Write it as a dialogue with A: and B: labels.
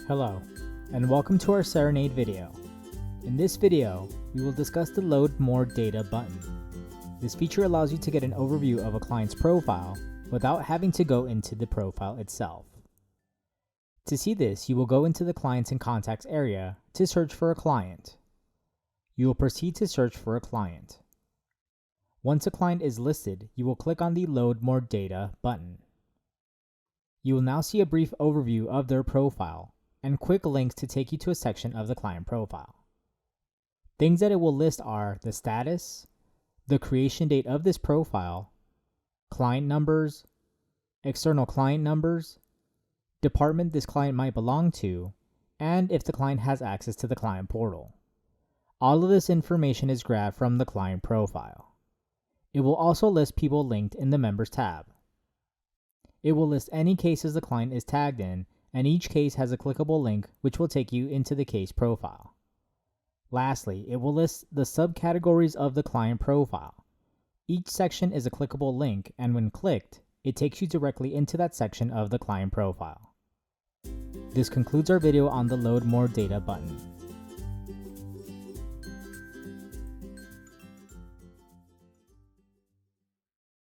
A: Hello, and welcome to our Cerenade video. In this video, we will discuss the Load More Data button. This feature allows you to get an overview of a client's profile without having to go into the profile itself. To see this, you will go into the Clients and Contacts area to search for a client. You will proceed to search for a client. Once a client is listed, you will click on the Load More Data button. You will now see a brief overview of their profile and quick links to take you to a section of the client profile. Things that it will list are the status, the creation date of this profile, client numbers, external client numbers, department this client might belong to, and if the client has access to the client portal. All of this information is grabbed from the client profile. It will also list people linked in the Members tab. It will list any cases the client is tagged in, and each case has a clickable link which will take you into the case profile. Lastly, it will list the subcategories of the client profile. Each section is a clickable link, and when clicked, it takes you directly into that section of the client profile. This concludes our video on the Load More Data button.